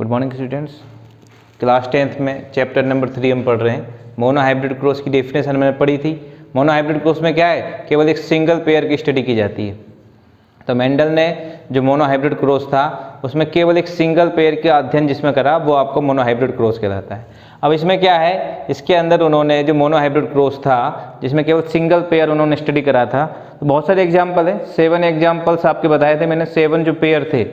Good morning students. Class 10th में chapter number 3 हम पढ़ रहे हैं। मोनो हाइब्रिड क्रॉस की डेफिनेशन मैंने पढ़ी थी। मोनो हाइब्रिड क्रॉस में क्या है, केवल एक सिंगल पेयर की स्टडी की जाती है। तो मेंडल ने जो मोनो हाइब्रिड क्रॉस था उसमें केवल एक सिंगल पेयर का अध्ययन जिसमें करा वो आपको मोनो हाइब्रिड क्रॉस कहलाता है। अब इसमें क्या है, इसके अंदर उन्होंने जो मोनो हाइब्रिड क्रॉस था जिसमें केवल सिंगल पेयर उन्होंने स्टडी करा था, तो बहुत सारे एग्जाम्पल है। 7 एग्जाम्पल्स आपके बताए थे मैंने। 7 जो पेयर थे,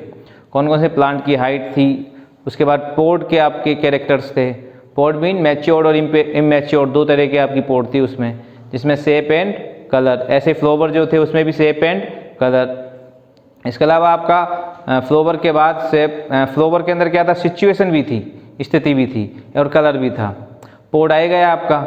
कौन कौन से प्लांट की हाइट थी, उसके बाद पोड के आपके कैरेक्टर्स थे। पोड मीन मैच्योर्ड और इमैच्योर्ड, दो तरह के आपकी पोड थी उसमें, जिसमें शेप एंड कलर। ऐसे फ्लोवर जो थे उसमें भी शेप एंड कलर। इसके अलावा आपका फ्लोवर के बाद फ्लोवर के अंदर क्या था, सिचुएशन भी थी, स्थिति भी थी और कलर भी था। पोड आए गया आपका।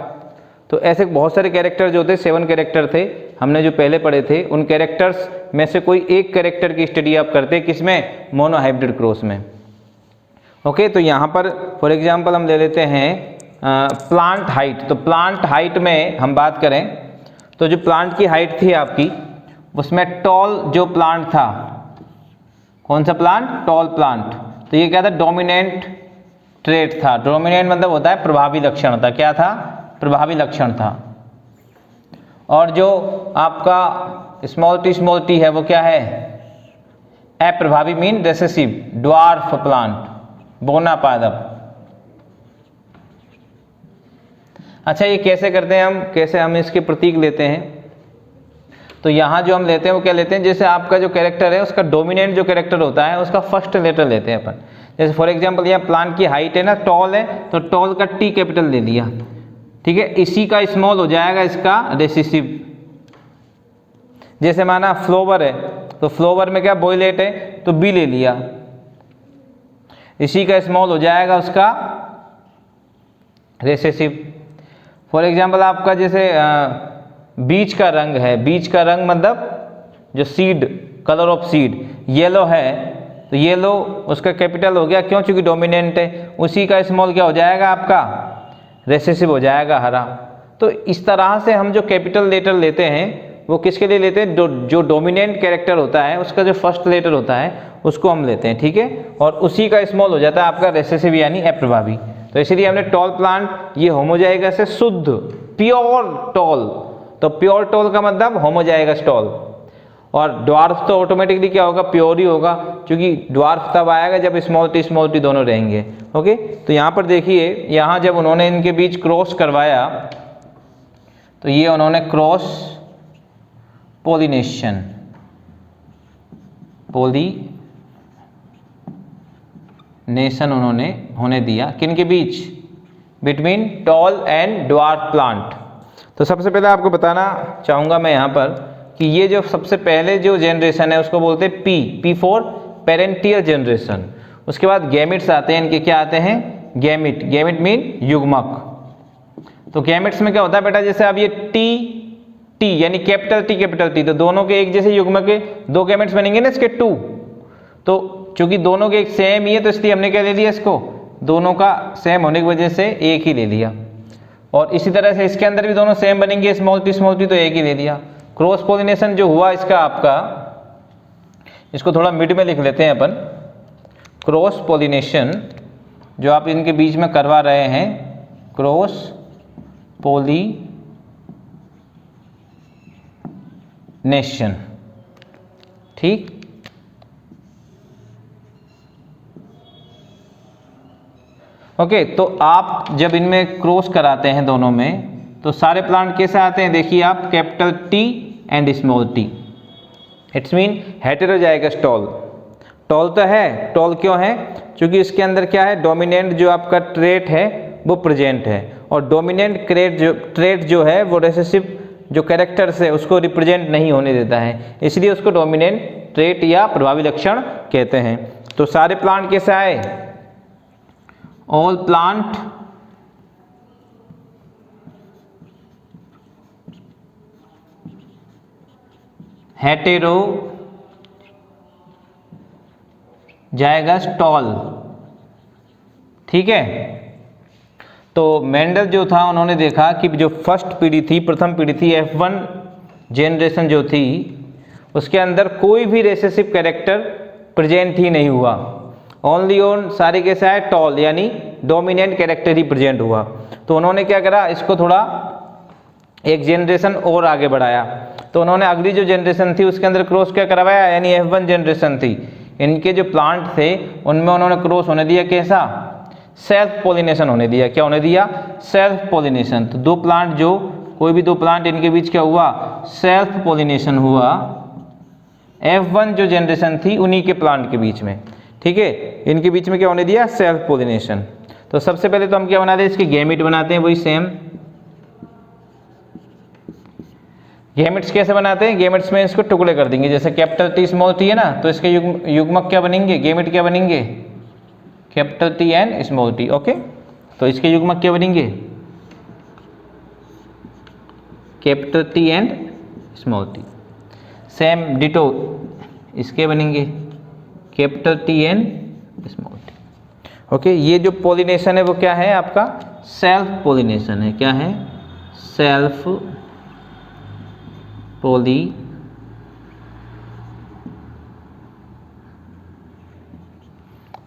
तो ऐसे बहुत सारे कैरेक्टर जो थे, 7 कैरेक्टर थे हमने जो पहले पढ़े थे। उन कैरेक्टर्स में से कोई एक कैरेक्टर की स्टडी आप करते किसमें, मोनो हाइब्रिड क्रॉस में। ओके, तो यहाँ पर फॉर एग्जांपल हम ले लेते हैं प्लांट हाइट। तो प्लांट हाइट में हम बात करें तो जो प्लांट की हाइट थी आपकी, उसमें टॉल जो प्लांट था, कौन सा प्लांट, टॉल प्लांट। तो ये क्या था, डोमिनेंट ट्रेट था। डोमिनेंट मतलब होता है प्रभावी लक्षण था। क्या था, प्रभावी लक्षण था। और जो आपका स्मॉल टी है वो क्या है, अप्रभावी मीन रेसेसिव, ड्वार्फ प्लांट, बोना पादप। अच्छा, ये कैसे करते हैं हम, कैसे हम इसके प्रतीक लेते हैं। तो यहाँ जो हम लेते हैं वो क्या लेते हैं, जैसे आपका जो कैरेक्टर है उसका डोमिनेंट जो कैरेक्टर होता है उसका फर्स्ट लेटर लेते हैं अपन। जैसे फॉर एग्जांपल यहाँ प्लांट की हाइट है ना, टॉल है, तो टॉल का टी कैपिटल ले लिया, ठीक है। इसी का स्मॉल हो जाएगा इसका रेसेसिव। जैसे माना फ्लोवर है, तो फ्लोवर में क्या बॉयलेट है, तो बी ले लिया, इसी का स्मॉल हो जाएगा उसका रेसेसिव। फॉर एग्जांपल आपका जैसे बीज का रंग है, बीज का रंग मतलब जो seed, colour of seed yellow है, तो येलो उसका कैपिटल हो गया, क्यों, चूंकि डोमिनेंट है। उसी का स्मॉल क्या हो जाएगा आपका रेसेसिव हो जाएगा, हरा। तो इस तरह से हम जो कैपिटल लेटर लेते हैं वो किसके लिए लेते हैं, जो डोमिनेंट कैरेक्टर होता है उसका जो फर्स्ट लेटर होता है उसको हम लेते हैं, ठीक है। और उसी का स्मॉल हो जाता है आपका रेसेसिव यानी अप्रभावी। तो इसलिए हमने टॉल प्लांट, ये होमोजाइगस से शुद्ध प्योर टॉल, तो प्योर टॉल का मतलब होमोजाइगस टॉल। और ड्वार्फ तो ऑटोमेटिकली क्या होगा, प्योर ही होगा, क्योंकि ड्वार्फ तब आएगा जब स्मॉल टी दोनों रहेंगे। ओके, तो यहाँ पर देखिए, यहाँ जब उन्होंने इनके बीच क्रॉस करवाया तो ये उन्होंने क्रॉस पोलिनेशन उन्होंने होने दिया, किन के बीच, between tall and dwarf plant. तो सबसे पहले आपको बताना चाहूँगा मैं यहाँ पर कि ये जो सबसे पहले जो जनरेशन है उसको बोलते हैं पी फॉर पेरेंटियल जनरेशन। उसके बाद गैमिट्स आते हैं, इनके क्या आते हैं, गैमिट मीन युग्मक। तो गैमिट्स में क्या होता है बेटा, जैसे अब ये टी यानी कैपिटल टी, तो दोनों के एक जैसे युग्मक के दो गैमेट्स बनेंगे ना इसके 2। तो चूंकि दोनों के एक सेम ही है तो इसलिए हमने क्या ले लिया, इसको दोनों का सेम होने की वजह से एक ही ले लिया। और इसी तरह से इसके अंदर भी दोनों सेम बनेंगे, स्मॉल टी तो एक ही ले लिया। क्रॉस पोलिनेशन जो हुआ इसका आपका, इसको थोड़ा मिड में लिख लेते हैं अपन। क्रॉस पोलिनेशन जो आप इनके बीच में करवा रहे हैं, क्रॉस पोलिनेशन, ठीक। ओके, तो आप जब इनमें क्रॉस कराते हैं दोनों में तो सारे प्लांट कैसे आते हैं, देखिए आप, capital T and small T. It's mean heterozygous tall. Tall तो है, टॉल क्यों है, क्योंकि इसके अंदर क्या है, डोमिनेंट जो आपका ट्रेट है वो प्रेजेंट है, और डोमिनेंट ट्रेट जो है वो रेसेसिव जो कैरेक्टर्स है उसको रिप्रेजेंट नहीं होने देता है, इसलिए उसको डोमिनेंट ट्रेट या प्रभावी लक्षण कहते हैं। तो सारे प्लांट कैसे आए, ऑल प्लांट हेटेरोजाइगस टॉल, ठीक है। तो मेंडल जो था उन्होंने देखा कि जो फर्स्ट पीढ़ी थी, प्रथम पीढ़ी थी, F1 जनरेशन जो थी, उसके अंदर कोई भी रेसेसिव कैरेक्टर प्रेजेंट ही नहीं हुआ। ओनली ऑन सारे कैसे आए, टॉल, यानी डोमिनेंट कैरेक्टर ही प्रेजेंट हुआ। तो उन्होंने क्या करा, इसको थोड़ा एक जनरेशन और आगे बढ़ाया। तो उन्होंने अगली जो जनरेशन थी उसके अंदर क्रॉस क्या करवाया, यानी F1 जनरेशन थी, इनके जो प्लांट थे उनमें उन्होंने क्रॉस होने दिया कैसा, सेल्फ पॉलिनेशन होने दिया। क्या होने दिया, सेल्फ पॉलिनेशन। तो दो प्लांट, जो कोई भी दो प्लांट, इनके बीच क्या हुआ, सेल्फ पॉलिनेशन हुआ। F1 जो जनरेशन थी उन्हीं के प्लांट के बीच में, ठीक है, इनके बीच में क्या होने दिया, सेल्फ पॉलिनेशन। तो सबसे पहले तो हम क्या बनाते हैं, इसके गैमेट बनाते हैं, वही सेम। गैमेट्स कैसे बनाते हैं, गैमेट्स में इसको टुकड़े कर देंगे, जैसे कैपिटल टी स्मॉल टी है ना, तो इसके युग्मक क्या बनेंगे, गैमेट क्या बनेंगे, capital T and small T. Okay, तो इसके युग्मक क्या बनेंगे, capital T and small T. Same ditto इसके बनेंगे capital T and small T. Okay, ये जो पॉलिनेशन है वो क्या है आपका, सेल्फ पॉलिनेशन है। क्या है, सेल्फ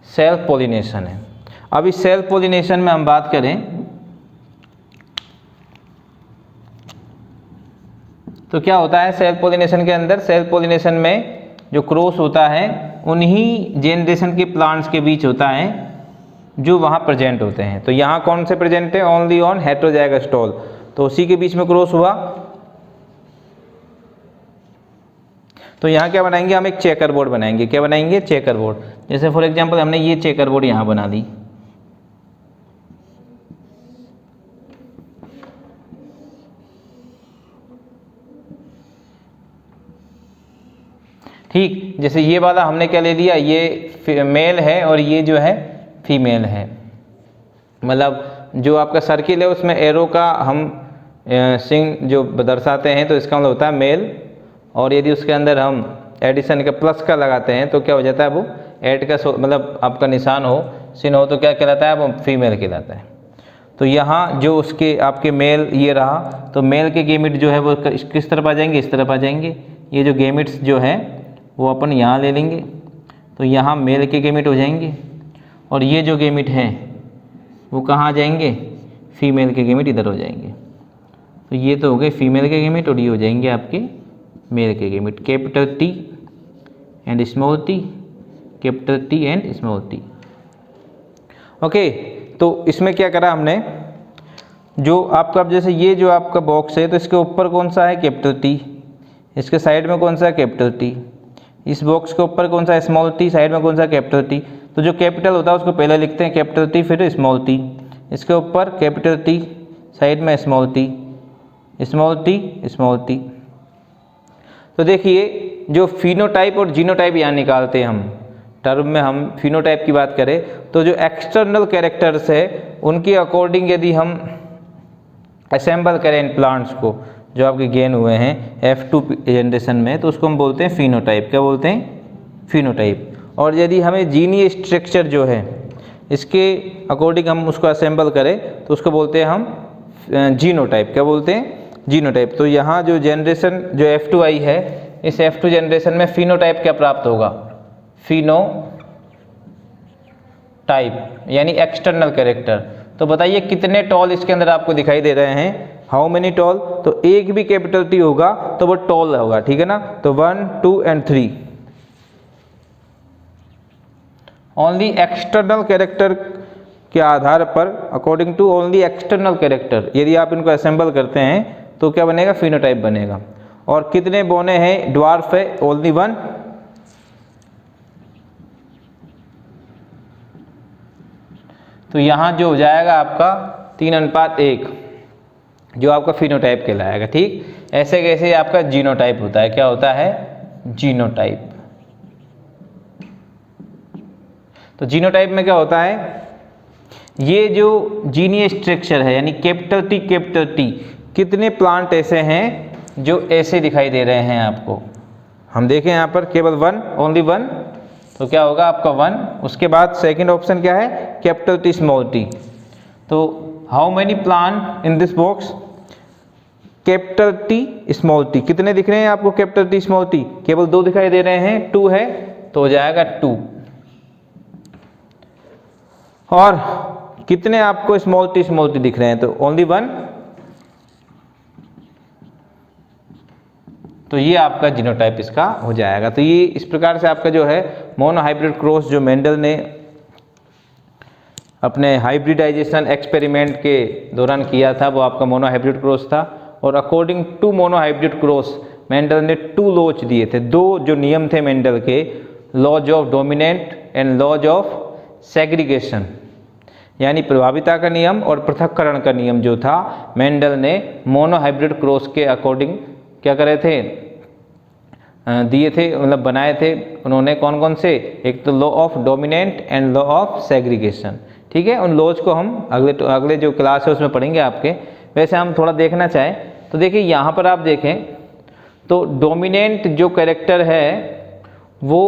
सेल्फ पॉलिनेशन है। अब इस सेल्फ पॉलिनेशन में हम बात करें तो क्या होता है सेल्फ पॉलिनेशन के अंदर, सेल्फ पॉलिनेशन में जो क्रॉस होता है उन्हीं जनरेशन के प्लांट्स के बीच होता है जो वहाँ प्रेजेंट होते हैं। तो यहाँ कौन से प्रेजेंट है, ओनली ऑन हेटेरोजाइगस टॉल, तो उसी के बीच में क्रॉस हुआ। तो यहाँ क्या बनाएंगे, हम एक चेकर बोर्ड बनाएंगे। क्या बनाएंगे, चेकर बोर्ड। जैसे फॉर एग्जांपल हमने ये चेकर बोर्ड यहाँ बना दी, ठीक। जैसे ये वाला हमने क्या ले लिया, ये मेल है और ये जो है फीमेल है, मतलब जो आपका सर्किल है उसमें एरो का हम सिंग जो दर्शाते हैं, तो इसका मतलब होता है मेल। और यदि उसके अंदर हम एडिशन का प्लस का लगाते हैं तो क्या हो जाता है, वो ऐड का मतलब आपका निशान हो, चिन्ह हो, तो क्या कहलाता है, वो फीमेल कहलाता है। तो यहाँ जो उसके आपके मेल ये रहा, तो मेल के गेमिट जो है वो किस तरफ आ जाएंगे, इस तरफ आ जाएंगे। ये जो गेमिट्स जो है वो अपन यहाँ ले लेंगे, तो यहाँ मेल के गेमिट हो जाएंगे, और ये जो गेमिट हैं वो कहाँ आ जाएंगे, फीमेल के गेमिट इधर हो जाएंगे। तो ये तो हो गए फीमेल के गेमिट, और ये हो जाएंगे आपके मेल के gamete, capital T and small T, capital T and small T. Okay, तो इसमें क्या करा हमने, जो आपका जैसे ये जो आपका बॉक्स है तो इसके ऊपर कौन सा है, कैपिटल टी, इसके साइड में कौन सा है, कैपिटल टी, इस बॉक्स के ऊपर कौन सा है, स्मॉल टी, साइड में कौन सा, कैपिटल टी। तो जो कैपिटल होता है उसको पहले लिखते हैं कैपिटल टी, फिर स्मॉल टी, इसके ऊपर कैपिटल टी, साइड में small T, small T, small T. तो देखिए जो फिनोटाइप और जीनोटाइप यहाँ निकालते हैं हम टर्म में, हम फिनोटाइप की बात करें तो जो एक्सटर्नल कैरेक्टर्स है उनके अकॉर्डिंग यदि हम असेंबल करें इन प्लांट्स को जो आपके गेन हुए हैं F2 जनरेशन में, तो उसको हम बोलते हैं फिनोटाइप। क्या बोलते हैं, फिनोटाइप। और यदि हमें जीनी स्ट्रक्चर जो है इसके अकॉर्डिंग हम उसको असेंबल करें तो उसको बोलते हैं हम जीनोटाइप। क्या बोलते हैं, जीनोटाइप। तो यहाँ जो जनरेशन जो F2 आई है, इस F2 जनरेशन में फिनोटाइप क्या प्राप्त होगा, फिनोटाइप यानी एक्सटर्नल कैरेक्टर। तो बताइए कितने टॉल इसके अंदर आपको दिखाई दे रहे हैं, हाउ मेनी टॉल। तो एक भी कैपिटल टी होगा तो वो टॉल होगा, ठीक है ना। तो 1 2 एंड 3 ओनली एक्सटर्नल कैरेक्टर के आधार पर, according to only external character यदि आप इनको असेंबल करते हैं तो क्या बनेगा, फिनोटाइप बनेगा। और कितने बोने हैं, ड्वार्फ है ओनली 1। तो यहाँ जो हो जाएगा आपका 3:1 जो आपका फिनोटाइप कहलाएगा, ठीक। ऐसे कैसे आपका जीनोटाइप होता है, क्या होता है, जीनोटाइप। तो जीनोटाइप में क्या होता है, ये जो जीनी स्ट्रक्चर है यानी कैपिटल टी, कितने प्लांट ऐसे हैं जो ऐसे दिखाई दे रहे हैं आपको। हम देखें यहाँ पर केवल 1, ओनली 1, तो क्या होगा आपका 1। उसके बाद सेकंड ऑप्शन क्या है, कैपिटल टी स्मॉल टी। तो how many plant in this box, capital T small T. कितने दिख रहे हैं आपको कैपिटल टी स्मॉल टी, केवल 2 दिखाई दे रहे हैं, 2 है, तो हो जाएगा 2। और कितने आपको स्मॉल टी दिख रहे हैं? तो ओनली 1। तो ये आपका जीनोटाइप इसका हो जाएगा। तो ये इस प्रकार से आपका जो है मोनोहाइब्रिड क्रॉस जो मेंडल ने अपने हाइब्रिडाइजेशन एक्सपेरिमेंट के दौरान किया था वो आपका मोनोहाइब्रिड क्रॉस था। और according to monohybrid cross Mendel ने 2 लॉज दिए थे, 2 जो नियम थे मेंडल के, laws of dominant and laws of segregation, यानी प्रभाविता का नियम और पृथक्करण का नियम जो था मेंडल ने मोनोहाइब्रिड क्रॉस के अकॉर्डिंग क्या करे थे, दिए थे, मतलब बनाए थे उन्होंने। कौन कौन से? एक तो law of dominant and law of segregation, ठीक है। उन लॉज को हम अगले जो क्लास है उसमें पढ़ेंगे आपके। वैसे हम थोड़ा देखना चाहें तो देखिए यहाँ पर आप देखें तो डोमिनेंट जो कैरेक्टर है वो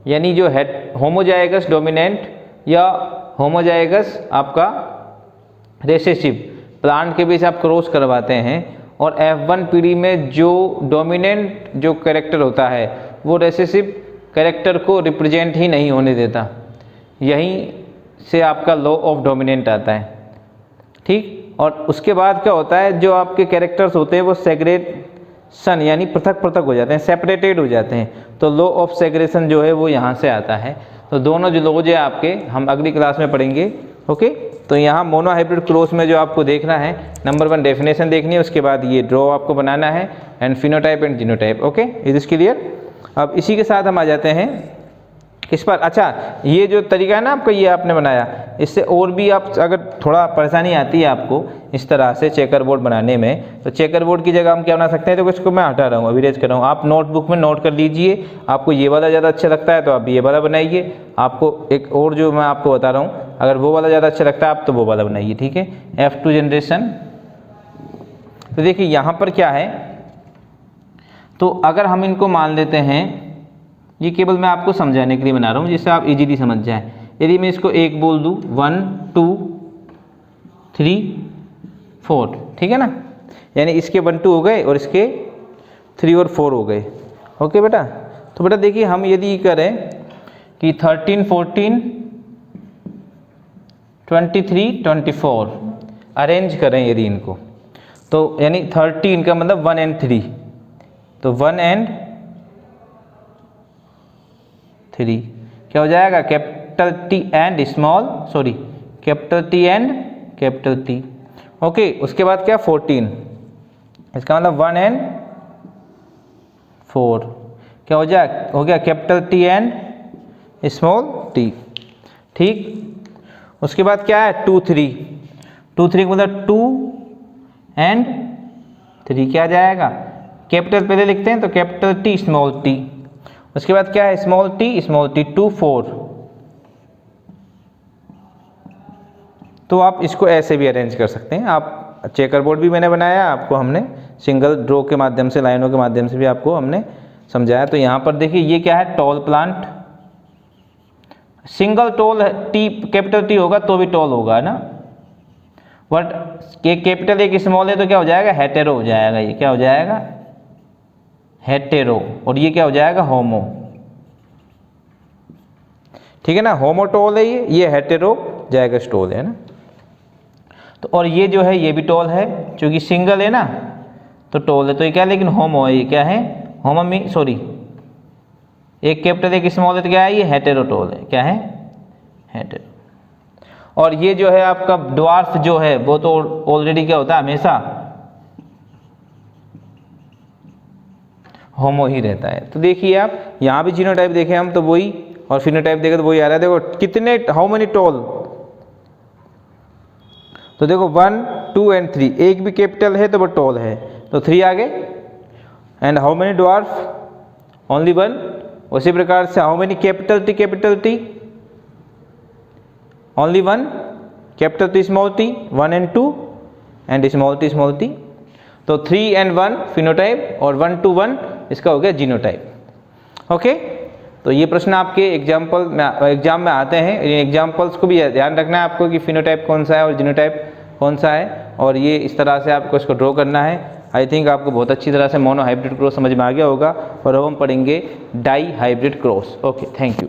यानी जो है होमोजाइगस डोमिनेंट या होमोजाइगस आपका रेसेसिव प्लांट के बीच आप क्रॉस करवाते हैं और F1 पीढ़ी में जो डोमिनेंट जो कैरेक्टर होता है वो रेसेसिव कैरेक्टर को रिप्रेजेंट ही नहीं होने देता। यहीं से आपका लॉ ऑफ डोमिनेंट आता है, ठीक। और उसके बाद क्या होता है, जो आपके कैरेक्टर्स होते हैं वो सेग्रेशन यानी पृथक पृथक हो जाते हैं, सेपरेटेड हो जाते हैं। तो लॉ ऑफ सेग्रेशन जो है वो यहाँ से आता है। तो दोनों जो लॉज है आपके हम अगली क्लास में पढ़ेंगे, ओके। तो यहाँ मोनोहाइब्रिड क्रॉस में जो आपको देखना है, नंबर 1 डेफिनेशन देखनी है, उसके बाद ये ड्रॉ आपको बनाना है and phenotype and genotype, okay. Is this clear? अब इसी के साथ हम आ जाते हैं किस पर? अच्छा, ये जो तरीका है ना आपका, ये आपने बनाया, इससे और भी आप अगर थोड़ा परेशानी आती है आपको इस तरह से चेकर बोर्ड बनाने में, तो चेकर बोर्ड की जगह हम क्या बना सकते हैं? तो इसको मैं हटा रहा हूँ, अभी रेज कर रहा हूँ। आप नोटबुक में नोट कर लीजिए, आपको ये वाला ज़्यादा अच्छा लगता है तो आप ये वाला बनाइए। आपको एक और जो मैं आपको बता रहा हूँ, अगर वो वाला ज़्यादा अच्छा लगता है आप तो वो वाला बनाइए, ठीक है। F2 generation. तो देखिए यहाँ पर क्या है, तो अगर हम इनको मान लेते हैं, ये केवल मैं आपको समझाने के लिए बना रहा हूँ जिससे आप इजीली समझ जाएं। यदि मैं इसको 1 बोल दूँ, 1 2 3 4, ठीक है ना, यानी इसके 1 2 हो गए और इसके 3 और 4 हो गए, ओके बेटा। तो बेटा देखिए हम यदि करें कि 13 14 23 24 अरेंज करें यदि इनको, तो यानी 13 का मतलब 1 and 3, तो 1 and 3 क्या हो जाएगा? Capital T and small capital T and capital T, okay. उसके बाद क्या? 14, इसका मतलब 1 and 4 क्या हो गया? Capital T and small t, ठीक। उसके बाद क्या है? 2 3 का मतलब 2 एंड 3 क्या आ जाएगा? कैपिटल पहले लिखते हैं तो कैपिटल T स्मॉल t। उसके बाद क्या है? Small t 2 4। तो आप इसको ऐसे भी अरेंज कर सकते हैं। आप चेकर बोर्ड भी मैंने बनाया, आपको हमने सिंगल ड्रॉ के माध्यम से, लाइनों के माध्यम से भी आपको हमने समझाया। तो यहाँ पर देखिए ये क्या है? Tall plant, single tall T capital T होगा तो भी टॉल होगा ना, बट एक कैपिटल एक स्मॉल है तो क्या हो जाएगा? हेटेरो हो जाएगा। ये क्या हो जाएगा? हेटेरो। और ये क्या हो जाएगा? होमो, ठीक है ना। होमोटोल है ये हेटेरो जाएगा स्टोल है ना। तो और ये जो है ये भी टोल है, क्योंकि सिंगल है ना तो टोल है। तो ये क्या है? लेकिन होमो है, ये क्या है? होमो में एक कैपिटल एक स्मॉल है तो क्या है? ये हेटेरोटोल है। क्या है? हेटेरो। और ये जो है आपका ड्वार्फ जो है वो तो ऑलरेडी क्या होता है? हमेशा होमो ही रहता है। तो देखिए आप यहाँ भी जीनोटाइप देखें हम तो वही, और फिनोटाइप देखें तो वही आ रहा है। देखो कितने, हाउ मेनी टोल, तो देखो 1 2 एंड 3, एक भी कैपिटल है तो वो टोल है, तो 3 आ गए। And how many dwarf? Only 1। उसी प्रकार से how many capital T only 1, capital T small t 1 and 2 and small t। तो 3 and 1 फिनोटाइप और 1 to 1 इसका हो गया जीनोटाइप। ओके, तो ये प्रश्न आपके एग्जाम में आते हैं। इन एग्जाम्पल्स को भी ध्यान रखना है आपको कि फिनोटाइप कौन सा है और जीनोटाइप कौन सा है, और ये इस तरह से आपको इसको ड्रॉ करना है। आई थिंक आपको बहुत अच्छी तरह से मोनो हाइब्रिड क्रॉस समझ में आ गया होगा, और अब हम पढ़ेंगे dihybrid cross. Okay, thank you.